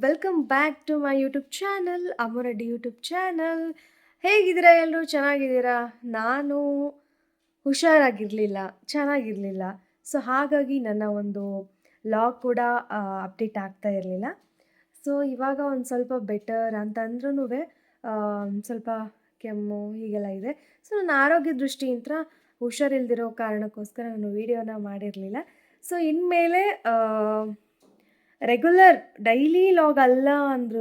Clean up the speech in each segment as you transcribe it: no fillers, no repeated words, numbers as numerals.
Welcome back to my YouTube channel Amoreddy YouTube channel. ಹೇಗಿದ್ದೀರಾ ಎಲ್ಲರೂ? ಚೆನ್ನಾಗಿದ್ದೀರಾ? ನಾನು ಹುಷಾರಾಗಿರಲಿಲ್ಲ, ಚೆನ್ನಾಗಿರಲಿಲ್ಲ. ಸೊ ಹಾಗಾಗಿ ನನ್ನ ಒಂದು ಲಾಗ್ ಕೂಡ ಅಪ್ಡೇಟ್ ಆಗ್ತಾ ಇರಲಿಲ್ಲ. ಸೊ ಇವಾಗ ಒಂದು ಸ್ವಲ್ಪ ಬೆಟರ್ ಅಂತಂದ್ರೂ ಸ್ವಲ್ಪ ಕೆಮ್ಮು ಹೀಗೆಲ್ಲ ಇದೆ. ಸೊ ನನ್ನ ಆರೋಗ್ಯ ದೃಷ್ಟಿಯಿಂದ ಹುಷಾರಿಲ್ದಿರೋ ಕಾರಣಕ್ಕೋಸ್ಕರ ನಾನು ವೀಡಿಯೋನ ಮಾಡಿರಲಿಲ್ಲ. ಸೊ ಇನ್ಮೇಲೆ ರೆಗ್ಯುಲರ್ ಡೈಲಿ ಲಾಗ್ ಅಲ್ಲ ಅಂದ್ರೂ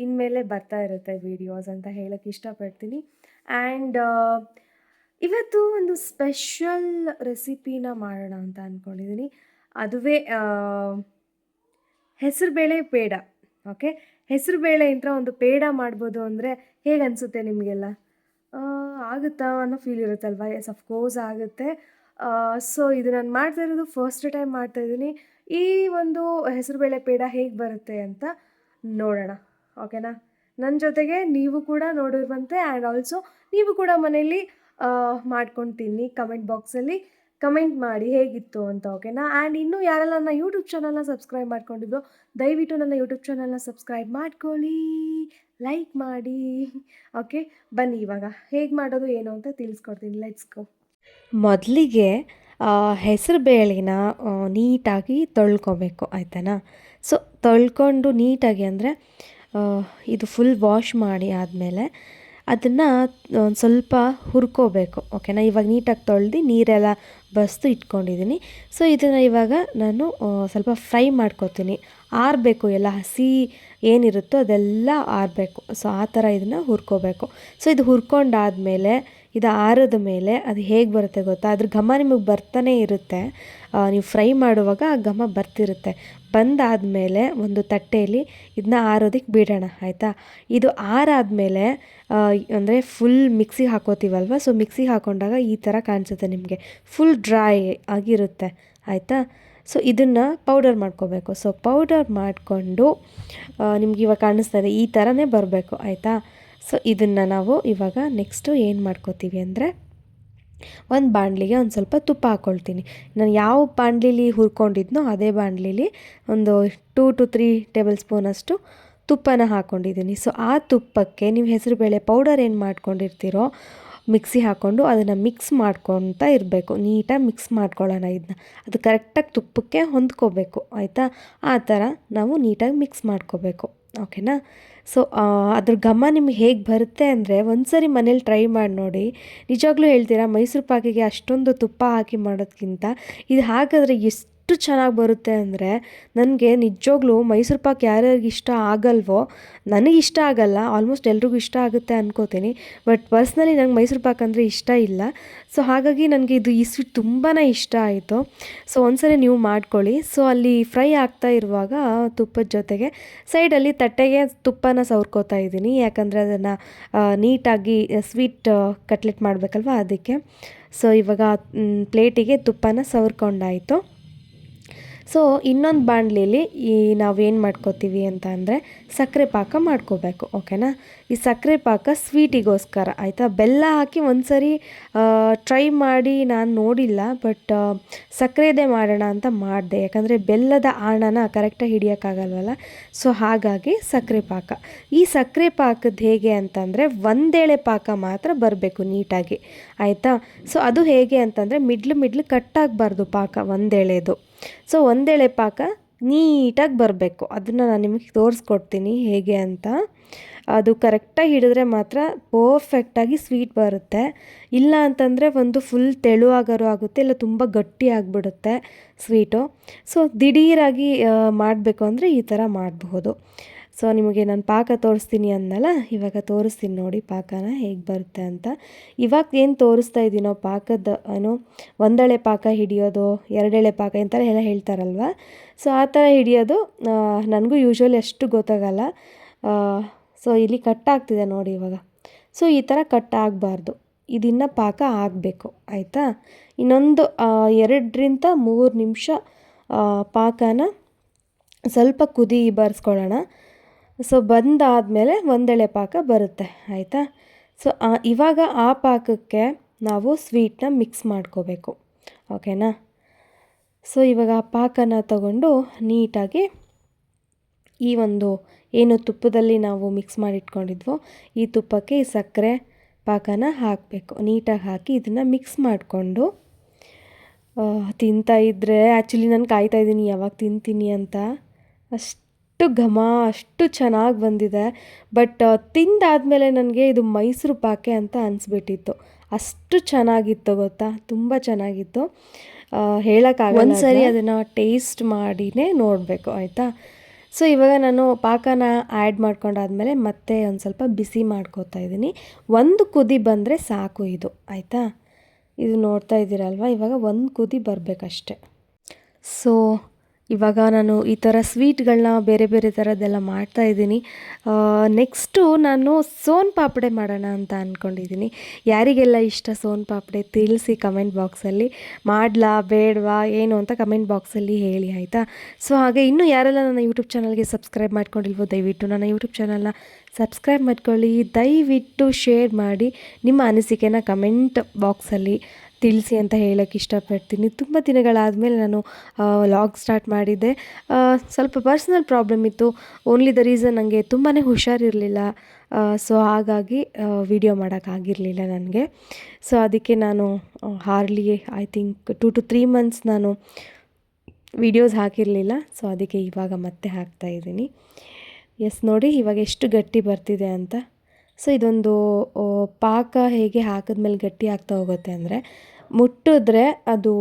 ಇನ್ಮೇಲೆ ಬರ್ತಾ ಇರುತ್ತೆ ವೀಡಿಯೋಸ್ ಅಂತ ಹೇಳೋಕ್ಕೆ ಇಷ್ಟಪಡ್ತೀನಿ. ಆ್ಯಂಡ್ ಇವತ್ತು ಒಂದು ಸ್ಪೆಷಲ್ ರೆಸಿಪಿನ ಮಾಡೋಣ ಅಂತ ಅಂದ್ಕೊಂಡಿದ್ದೀನಿ. ಅದುವೇ ಹೆಸರುಬೇಳೆ ಪೇಡ. ಓಕೆ, ಹೆಸರುಬೇಳೆಯಿಂದ ಒಂದು ಪೇಡ ಮಾಡ್ಬೋದು ಅಂದರೆ ಹೇಗೆ ಅನಿಸುತ್ತೆ ನಿಮಗೆಲ್ಲ? ಆಗುತ್ತಾ ಅನ್ನೋ ಫೀಲ್ ಇರುತ್ತಲ್ವ? ಎಸ್, ಅಫ್ಕೋರ್ಸ್ ಆಗುತ್ತೆ. ಸೊ ಇದು ನಾನು ಮಾಡ್ತಾ ಇರೋದು ಫಸ್ಟ್ ಟೈಮ್ ಮಾಡ್ತಾಯಿದ್ದೀನಿ. ಈ ಒಂದು ಹೆಸರುಬೇಳೆ ಪೇಡ ಹೇಗೆ ಬರುತ್ತೆ ಅಂತ ನೋಡೋಣ, ಓಕೆನಾ? ನನ್ನ ಜೊತೆಗೆ ನೀವು ಕೂಡ ನೋಡಿರುವಂತೆ ಆ್ಯಂಡ್ ಆಲ್ಸೋ ನೀವು ಕೂಡ ಮನೆಯಲ್ಲಿ ಮಾಡ್ಕೊಂಡು ತಿನ್ನಿ. ಕಮೆಂಟ್ ಬಾಕ್ಸಲ್ಲಿ ಕಮೆಂಟ್ ಮಾಡಿ ಹೇಗಿತ್ತು ಅಂತ, ಓಕೆನಾ? ಆ್ಯಂಡ್ ಇನ್ನೂ ಯಾರೆಲ್ಲ ನನ್ನ ಯೂಟ್ಯೂಬ್ ಚಾನಲ್ನ ಸಬ್ಸ್ಕ್ರೈಬ್ ಮಾಡ್ಕೊಂಡಿದ್ರು ದಯವಿಟ್ಟು ನನ್ನ ಯೂಟ್ಯೂಬ್ ಚಾನಲ್ನ ಸಬ್ಸ್ಕ್ರೈಬ್ ಮಾಡ್ಕೊಳ್ಳಿ, ಲೈಕ್ ಮಾಡಿ. ಓಕೆ, ಬನ್ನಿ ಇವಾಗ ಹೇಗೆ ಮಾಡೋದು ಏನು ಅಂತ ತಿಳಿಸ್ಕೊಡ್ತೀನಿ. Let's go. ಮೊದಲಿಗೆ ಹೆಸರು ಬೇಳೆನ ನೀಟಾಗಿ ತೊಳ್ಕೊಬೇಕು, ಆಯ್ತಾನಾ? ಸೊ ತೊಳ್ಕೊಂಡು ನೀಟಾಗಿ ಅಂದರೆ ಇದು ಫುಲ್ ವಾಶ್ ಮಾಡಿ ಆದಮೇಲೆ ಅದನ್ನು ಒಂದು ಸ್ವಲ್ಪ ಹುರ್ಕೋಬೇಕು, ಓಕೆನಾ? ಇವಾಗ ನೀಟಾಗಿ ತೊಳೆದು ನೀರೆಲ್ಲ ಬಸ್ದು ಇಟ್ಕೊಂಡಿದ್ದೀನಿ. ಸೊ ಇದನ್ನು ಇವಾಗ ನಾನು ಸ್ವಲ್ಪ ಫ್ರೈ ಮಾಡ್ಕೊತೀನಿ. ಆರಬೇಕು, ಎಲ್ಲ ಹಸಿ ಏನಿರುತ್ತೋ ಅದೆಲ್ಲ ಆರಬೇಕು. ಸೊ ಆ ಥರ ಇದನ್ನು ಹುರ್ಕೋಬೇಕು. ಸೊ ಇದು ಹುರ್ಕೊಂಡಾದಮೇಲೆ ಇದು ಆರಿದ ಮೇಲೆ ಅದು ಹೇಗೆ ಬರುತ್ತೆ ಗೊತ್ತಾ? ಅದ್ರ ಘಮ ನಿಮಗೆ ಬರ್ತಾನೆ ಇರುತ್ತೆ. ನೀವು ಫ್ರೈ ಮಾಡುವಾಗ ಆ ಘಮ ಬರ್ತಿರುತ್ತೆ. ಬಂದಾದಮೇಲೆ ಒಂದು ತಟ್ಟೆಯಲ್ಲಿ ಇದನ್ನ ಆರೋದಕ್ಕೆ ಬಿಡೋಣ, ಆಯಿತಾ? ಇದು ಆರಾದಮೇಲೆ ಅಂದರೆ ಫುಲ್ ಮಿಕ್ಸಿಗೆ ಹಾಕೋತೀವಲ್ವ, ಸೊ ಮಿಕ್ಸಿಗೆ ಹಾಕೊಂಡಾಗ ಈ ಥರ ಕಾಣಿಸುತ್ತೆ ನಿಮಗೆ, ಫುಲ್ ಡ್ರೈ ಆಗಿರುತ್ತೆ, ಆಯಿತಾ? ಸೊ ಇದನ್ನು ಪೌಡರ್ ಮಾಡ್ಕೋಬೇಕು. ಸೊ ಪೌಡರ್ ಮಾಡಿಕೊಂಡು ನಿಮ್ಗೆ ಇವಾಗ ಕಾಣಿಸ್ತಾ ಇದೆ, ಈ ಥರನೇ ಬರಬೇಕು, ಆಯಿತಾ? ಸೊ ಇದನ್ನು ನಾವು ಇವಾಗ ನೆಕ್ಸ್ಟು ಏನು ಮಾಡ್ಕೋತೀವಿ ಅಂದರೆ ಒಂದು ಬಾಣಲಿಗೆ ಒಂದು ಸ್ವಲ್ಪ ತುಪ್ಪ ಹಾಕ್ಕೊಳ್ತೀನಿ. ನಾನು ಯಾವ ಬಾಣಲಿಲಿ ಹುರ್ಕೊಂಡಿದ್ನೋ ಅದೇ ಬಾಣಲಿಲಿ ಒಂದು 2 to 3 ಟೇಬಲ್ ಸ್ಪೂನಷ್ಟು ತುಪ್ಪನ ಹಾಕ್ಕೊಂಡಿದ್ದೀನಿ. ಸೊ ಆ ತುಪ್ಪಕ್ಕೆ ನೀವು ಹೆಸರುಬೇಳೆ ಪೌಡರ್ ಏನು ಮಾಡ್ಕೊಂಡಿರ್ತೀರೋ ಮಿಕ್ಸಿ ಹಾಕ್ಕೊಂಡು ಅದನ್ನು ಮಿಕ್ಸ್ ಮಾಡ್ಕೊತಾ ಇರಬೇಕು. ನೀಟಾಗಿ ಮಿಕ್ಸ್ ಮಾಡ್ಕೊಳ್ಳೋಣ ಇದನ್ನ. ಅದು ಕರೆಕ್ಟಾಗಿ ತುಪ್ಪಕ್ಕೆ ಹೊಂದ್ಕೋಬೇಕು, ಆಯಿತಾ? ಆ ಥರ ನಾವು ನೀಟಾಗಿ ಮಿಕ್ಸ್ ಮಾಡ್ಕೋಬೇಕು, ಓಕೆನಾ? ಸೊ ಅದ್ರ ಘಮ ನಿಮ್ಗೆ ಹೇಗೆ ಬರುತ್ತೆ ಅಂದರೆ ಒಂದ್ಸರಿ ಮನೇಲಿ ಟ್ರೈ ಮಾಡಿ ನೋಡಿ. ನಿಜವಾಗ್ಲೂ ಹೇಳ್ತೀರಾ, ಮೈಸೂರು ಪಾಕಿಗೆ ಅಷ್ಟೊಂದು ತುಪ್ಪ ಹಾಕಿ ಮಾಡೋದಕ್ಕಿಂತ ಇದು ಹಾಕಿದ್ರೆ ಎಷ್ಟು ಚೆನ್ನಾಗಿ ಬರುತ್ತೆ ಅಂದರೆ, ನನಗೆ ನಿಜವಾಗ್ಲೂ ಮೈಸೂರು ಪಾಕ್ ಯಾರ್ಯಾರಿಗೆ ಇಷ್ಟ ಆಗಲ್ವೋ, ನನಗಿಷ್ಟ ಆಗಲ್ಲ, ಆಲ್ಮೋಸ್ಟ್ ಎಲ್ರಿಗೂ ಇಷ್ಟ ಆಗುತ್ತೆ ಅನ್ಕೋತೀನಿ. ಬಟ್ ಪರ್ಸ್ನಲಿ ನಂಗೆ ಮೈಸೂರು ಪಾಕ್ ಅಂದರೆ ಇಷ್ಟ ಇಲ್ಲ. ಸೊ ಹಾಗಾಗಿ ನನಗೆ ಈ ಸ್ವೀಟ್ ತುಂಬಾ ಇಷ್ಟ ಆಯಿತು. ಸೊ ಒಂದ್ಸರಿ ನೀವು ಮಾಡ್ಕೊಳ್ಳಿ. ಸೊ ಅಲ್ಲಿ ಫ್ರೈ ಆಗ್ತಾ ಇರುವಾಗ ತುಪ್ಪದ ಜೊತೆಗೆ ಸೈಡಲ್ಲಿ ತಟ್ಟೆಗೆ ತುಪ್ಪನ ಸವರ್ಕೋತಾ ಇದ್ದೀನಿ, ಯಾಕಂದರೆ ಅದನ್ನು ನೀಟಾಗಿ ಸ್ವೀಟ್ ಕಟ್ಲೆಟ್ ಮಾಡಬೇಕಲ್ವ, ಅದಕ್ಕೆ. ಸೊ ಇವಾಗ ಪ್ಲೇಟಿಗೆ ತುಪ್ಪನ ಸವರ್ಕೊಂಡಾಯಿತು. ಸೊ ಇನ್ನೊಂದು ಬಾಣಲಿಲಿ ನಾವೇನು ಮಾಡ್ಕೋತೀವಿ ಅಂತ ಅಂದರೆ ಸಕ್ಕರೆ ಪಾಕ ಮಾಡ್ಕೋಬೇಕು, ಓಕೆನಾ? ಈ ಸಕ್ಕರೆ ಪಾಕ ಸ್ವೀಟಿಗೋಸ್ಕರ, ಆಯಿತಾ? ಬೆಲ್ಲ ಹಾಕಿ ಒಂದ್ಸರಿ ಟ್ರೈ ಮಾಡಿ ನಾನು ನೋಡಿಲ್ಲ, ಬಟ್ ಸಕ್ಕರೆದೇ ಮಾಡೋಣ ಅಂತ ಮಾಡಿದೆ, ಯಾಕಂದರೆ ಬೆಲ್ಲದ ಆಣನ ಕರೆಕ್ಟಾಗಿ ಹಿಡಿಯೋಕ್ಕಾಗಲ್ವಲ್ಲ. ಸೊ ಹಾಗಾಗಿ ಸಕ್ಕರೆ ಪಾಕ. ಈ ಸಕ್ಕರೆ ಪಾಕದ ಹೇಗೆ ಅಂತಂದರೆ ಒಂದೇಳೆ ಪಾಕ ಮಾತ್ರ ಬರಬೇಕು ನೀಟಾಗಿ, ಆಯಿತಾ? ಸೊ ಅದು ಹೇಗೆ ಅಂತಂದರೆ ಮಿಡ್ಲು ಕಟ್ಟಾಗಬಾರ್ದು ಪಾಕ, ಒಂದೇಳೆದು. ಸೊ ಒಂದೇಳೆ ಪಾಕ ನೀಟಾಗಿ ಬರಬೇಕು. ಅದನ್ನು ನಾನು ನಿಮಗೆ ತೋರಿಸ್ಕೊಡ್ತೀನಿ ಹೇಗೆ ಅಂತ. ಅದು ಕರೆಕ್ಟಾಗಿ ಹಿಡಿದ್ರೆ ಮಾತ್ರ ಪರ್ಫೆಕ್ಟಾಗಿ ಸ್ವೀಟ್ ಬರುತ್ತೆ. ಇಲ್ಲ ಅಂತಂದರೆ ಒಂದು ಫುಲ್ ತೆಳುವಾಗರೂ ಆಗುತ್ತೆ, ಇಲ್ಲ ತುಂಬ ಗಟ್ಟಿ ಆಗಿಬಿಡುತ್ತೆ ಸ್ವೀಟು. ಸೊ ದಿಢೀರಾಗಿ ಮಾಡಬೇಕು ಅಂದರೆ ಈ ಥರ ಮಾಡಬಹುದು. ಸೊ ನಿಮಗೆ ನಾನು ಪಾಕ ತೋರಿಸ್ತೀನಿ ಅಂದಲ್ಲ, ಇವಾಗ ತೋರಿಸ್ತೀನಿ ನೋಡಿ ಪಾಕನ ಹೇಗೆ ಬರುತ್ತೆ ಅಂತ. ಇವಾಗ ಏನು ತೋರಿಸ್ತಾ ಇದ್ದೀನೋ ಪಾಕದ ಏನೋ ಒಂದೆಳೆ ಪಾಕ ಹಿಡಿಯೋದು, ಎರಡೆಳೆ ಪಾಕ ಈ ಥರ ಎಲ್ಲ ಹೇಳ್ತಾರಲ್ವ. ಸೊ ಆ ಥರ ಹಿಡಿಯೋದು ನನಗೂ ಯೂಶ್ವಲಿ ಅಷ್ಟು ಗೊತ್ತಾಗಲ್ಲ. ಸೊ ಇಲ್ಲಿ ಕಟ್ಟಾಗ್ತಿದೆ ನೋಡಿ ಇವಾಗ. ಸೊ ಈ ಥರ ಕಟ್ಟಾಗಬಾರ್ದು, ಇದನ್ನು ಪಾಕ ಆಗಬೇಕು, ಆಯಿತಾ? ಇನ್ನೊಂದು 2-3 ನಿಮಿಷ ಪಾಕನ ಸ್ವಲ್ಪ ಕುದಿ ಬರ್ಸ್ಕೊಳ್ಳೋಣ. ಸೊ ಬಂದಾದಮೇಲೆ ಒಂದೆಳೆ ಪಾಕ ಬರುತ್ತೆ, ಆಯಿತಾ? ಸೊ ಇವಾಗ ಆ ಪಾಕಕ್ಕೆ ನಾವು ಸ್ವೀಟನ್ನ ಮಿಕ್ಸ್ ಮಾಡ್ಕೋಬೇಕು, ಓಕೆನಾ? ಸೊ ಇವಾಗ ಆ ಪಾಕನ ತಗೊಂಡು ನೀಟಾಗಿ ಈ ಒಂದು ಏನು ತುಪ್ಪದಲ್ಲಿ ನಾವು ಮಿಕ್ಸ್ ಮಾಡಿ ಇಟ್ಕೊಂಡಿದ್ವೋ ಈ ತುಪ್ಪಕ್ಕೆ ಈ ಸಕ್ಕರೆ ಪಾಕನ ಹಾಕಬೇಕು. ನೀಟಾಗಿ ಹಾಕಿ ಇದನ್ನು ಮಿಕ್ಸ್ ಮಾಡಿಕೊಂಡು ತಿಂತಾ ಇದ್ದರೆ ಆ್ಯಕ್ಚುಲಿ ನಾನು ಕಾಯ್ತಾ ಇದ್ದೀನಿ ಯಾವಾಗ ತಿಂತೀನಿ ಅಂತ. ಅಷ್ಟು ಘಮ, ಅಷ್ಟು ಚೆನ್ನಾಗಿ ಬಂದಿದೆ. ಬಟ್ ತಿಂದಾದಮೇಲೆ ನನಗೆ ಇದು ಮೈಸೂರು ಪಾಕೆ ಅಂತ ಅನಿಸ್ಬಿಟ್ಟಿತ್ತು. ಅಷ್ಟು ಚೆನ್ನಾಗಿತ್ತು ಗೊತ್ತಾ, ತುಂಬ ಚೆನ್ನಾಗಿತ್ತು. ಹೇಳೋಕ್ಕಾಗಲ್ಲ. ಒಂದು ಸರಿ ಅದನ್ನು ಟೇಸ್ಟ್ ಮಾಡಿನೇ ನೋಡಬೇಕು ಆಯಿತಾ. ಸೊ ಇವಾಗ ನಾನು ಪಾಕನ ಆ್ಯಡ್ ಮಾಡ್ಕೊಂಡಾದ್ಮೇಲೆ ಮತ್ತೆ ಒಂದು ಸ್ವಲ್ಪ ಬಿಸಿ ಮಾಡ್ಕೋತಾ ಇದ್ದೀನಿ. ಒಂದು ಕುದಿ ಬಂದರೆ ಸಾಕು ಇದು ಆಯಿತಾ. ಇದು ನೋಡ್ತಾ ಇದ್ದೀರಲ್ವ, ಇವಾಗ ಒಂದು ಕುದಿ ಬರಬೇಕಷ್ಟೆ. ಸೊ ಇವಾಗ ನಾನು ಈ ಥರ ಸ್ವೀಟ್ಗಳನ್ನ ಬೇರೆ ಬೇರೆ ಥರದ್ದೆಲ್ಲ ಮಾಡ್ತಾಯಿದ್ದೀನಿ. ನೆಕ್ಸ್ಟು ನಾನು ಸೋನ್ ಪಾಪಡೆ ಮಾಡೋಣ ಅಂತ ಅಂದ್ಕೊಂಡಿದ್ದೀನಿ. ಯಾರಿಗೆಲ್ಲ ಇಷ್ಟ ಸೋನ್ ಪಾಪಡೆ ತಿಳಿಸಿ ಕಮೆಂಟ್ ಬಾಕ್ಸಲ್ಲಿ. ಮಾಡಲಾ ಬೇಡವಾ ಏನು ಅಂತ ಕಮೆಂಟ್ ಬಾಕ್ಸಲ್ಲಿ ಹೇಳಿ ಆಯಿತಾ. ಸೊ ಹಾಗೆ ಇನ್ನೂ ಯಾರೆಲ್ಲ ನನ್ನ ಯೂಟ್ಯೂಬ್ ಚಾನಲ್ಗೆ ಸಬ್ಸ್ಕ್ರೈಬ್ ಮಾಡ್ಕೊಂಡಿಲ್ವೋ ದಯವಿಟ್ಟು ನನ್ನ ಯೂಟ್ಯೂಬ್ ಚಾನಲ್ನ ಸಬ್ಸ್ಕ್ರೈಬ್ ಮಾಡ್ಕೊಳ್ಳಿ. ದಯವಿಟ್ಟು ಶೇರ್ ಮಾಡಿ, ನಿಮ್ಮ ಅನಿಸಿಕೆನ ಕಮೆಂಟ್ ಬಾಕ್ಸಲ್ಲಿ ತಿಳಿಸಿ ಅಂತ ಹೇಳೋಕ್ಕೆ ಇಷ್ಟಪಡ್ತೀನಿ. ತುಂಬ ದಿನಗಳಾದಮೇಲೆ ನಾನು ವ್ಲಾಗ್ ಸ್ಟಾರ್ಟ್ ಮಾಡಿದ್ದೆ. ಸ್ವಲ್ಪ ಪರ್ಸ್ನಲ್ ಪ್ರಾಬ್ಲಮ್ ಇತ್ತು. ಓನ್ಲಿ ದ ರೀಸನ್ ನನಗೆ ತುಂಬಾ ಹುಷಾರಿರಲಿಲ್ಲ. ಸೊ ಹಾಗಾಗಿ ವಿಡಿಯೋ ಮಾಡೋಕ್ಕಾಗಿರಲಿಲ್ಲ ನನಗೆ. ಸೊ ಅದಕ್ಕೆ ನಾನು hardly I think 2 to 3 months ನಾನು ವಿಡಿಯೋಸ್ ಹಾಕಿರಲಿಲ್ಲ. ಸೊ ಅದಕ್ಕೆ ಇವಾಗ ಮತ್ತೆ ಹಾಕ್ತಾಯಿದ್ದೀನಿ. ಎಸ್ ನೋಡಿ ಇವಾಗ ಎಷ್ಟು ಗಟ್ಟಿ ಬರ್ತಿದೆ ಅಂತ. ಸೊ ಇದೊಂದು ಪಾಕ ಹೇಗೆ ಹಾಕಿದ್ಮೇಲೆ ಗಟ್ಟಿ ಆಗ್ತಾ ಹೋಗುತ್ತೆ ಅಂದರೆ, ಮುಟ್ಟಿದ್ರೆ ಅದು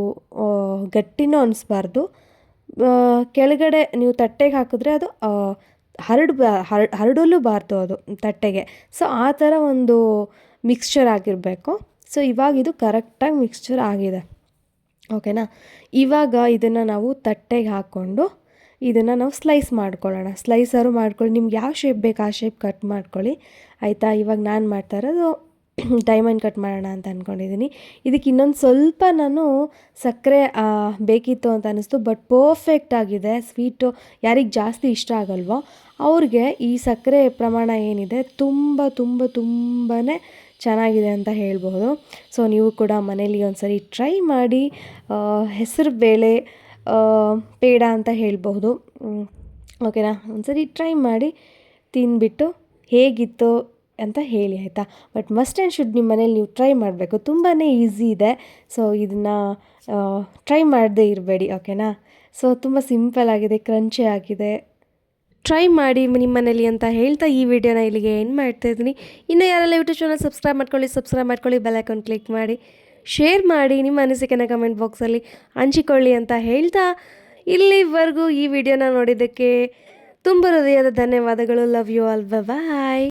ಗಟ್ಟಿನೂ ಅನಿಸ್ಬಾರ್ದು, ಕೆಳಗಡೆ ನೀವು ತಟ್ಟೆಗೆ ಹಾಕಿದ್ರೆ ಅದು ಹರಡಲೂಬಾರ್ದು ಅದು ತಟ್ಟೆಗೆ. ಸೊ ಆ ಥರ ಒಂದು ಮಿಕ್ಸ್ಚರ್ ಆಗಿರಬೇಕು. ಸೊ ಇವಾಗ ಇದು ಕರೆಕ್ಟಾಗಿ ಮಿಕ್ಸ್ಚರ್ ಆಗಿದೆ, ಓಕೆನಾ. ಇವಾಗ ಇದನ್ನು ನಾವು ತಟ್ಟೆಗೆ ಹಾಕ್ಕೊಂಡು ಇದನ್ನು ನಾವು ಸ್ಲೈಸ್ ಮಾಡ್ಕೊಳ್ಳೋಣ. ಸ್ಲೈಸರು ಮಾಡ್ಕೊಳ್ಳಿ, ನಿಮ್ಗೆ ಯಾವ ಶೇಪ್ ಬೇಕು ಆ ಶೇಪ್ ಕಟ್ ಮಾಡ್ಕೊಳ್ಳಿ ಆಯಿತಾ. ಇವಾಗ ನಾನು ಮಾಡ್ತಾ ಇರೋದು ಡೈಮಂಡ್ ಕಟ್ ಮಾಡೋಣ ಅಂತ ಅಂದ್ಕೊಂಡಿದ್ದೀನಿ. ಇದಕ್ಕೆ ಇನ್ನೊಂದು ಸ್ವಲ್ಪ ನಾನು ಸಕ್ಕರೆ ಬೇಕಿತ್ತು ಅಂತ ಅನ್ನಿಸ್ತು. ಬಟ್ ಪರ್ಫೆಕ್ಟ್ ಆಗಿದೆ ಸ್ವೀಟು. ಯಾರಿಗೆ ಜಾಸ್ತಿ ಇಷ್ಟ ಆಗಲ್ವೋ ಅವ್ರಿಗೆ ಈ ಸಕ್ಕರೆ ಪ್ರಮಾಣ ಏನಿದೆ ತುಂಬ ತುಂಬ ತುಂಬಾ ಚೆನ್ನಾಗಿದೆ ಅಂತ ಹೇಳ್ಬೋದು. ಸೊ ನೀವು ಕೂಡ ಮನೇಲಿ ಒಂದು ಸರಿ ಟ್ರೈ ಮಾಡಿ. ಹೆಸರು ಬೇಳೆ ಪೇಡ ಅಂತ ಹೇಳ್ಬಹುದು, ಓಕೆನಾ. ಒಂದ್ಸರಿ ಟ್ರೈ ಮಾಡಿ ತಿಂದ್ಬಿಟ್ಟು ಹೇಗಿತ್ತು ಅಂತ ಹೇಳಿ ಆಯಿತಾ. ಬಟ್ ಮಸ್ಟ್ ಆ್ಯಂಡ್ ಶುಡ್ ನಿಮ್ಮ ಮನೇಲಿ ನೀವು ಟ್ರೈ ಮಾಡಬೇಕು, ತುಂಬಾ ಈಸಿ ಇದೆ. ಸೊ ಇದನ್ನು ಟ್ರೈ ಮಾಡದೇ ಇರಬೇಡಿ, ಓಕೆನಾ. ಸೊ ತುಂಬ ಸಿಂಪಲ್ ಆಗಿದೆ, ಕ್ರಂಚಿ ಆಗಿದೆ. ಟ್ರೈ ಮಾಡಿ ನಿಮ್ಮ ಮನೇಲಿ ಅಂತ ಹೇಳ್ತಾ ಈ ವಿಡಿಯೋನ ಇಲ್ಲಿಗೆ ಏನು ಮಾಡ್ತಾಯಿದ್ದೀನಿ. ಇನ್ನು ಯಾರೆಲ್ಲ ಯೂಟ್ಯೂಬ್ ಚಾನಲ್ ಸಬ್ಸ್ಕ್ರೈಬ್ ಮಾಡ್ಕೊಳ್ಳಿ, ಬೆಲ್ ಐಕಾನ್ ಕ್ಲಿಕ್ ಮಾಡಿ, ಶೇರ್ ಮಾಡಿ, ನಿಮ್ಮ ಅನಿಸಿಕೆನ ಕಮೆಂಟ್ ಬಾಕ್ಸಲ್ಲಿ ಹಂಚಿಕೊಳ್ಳಿ ಅಂತ ಹೇಳ್ತಾ ಇಲ್ಲಿವರೆಗೂ ಈ ವಿಡಿಯೋನ ನೋಡಿದ್ದಕ್ಕೆ ತುಂಬ ಹೃದಯದ ಧನ್ಯವಾದಗಳು. Love you all, bye.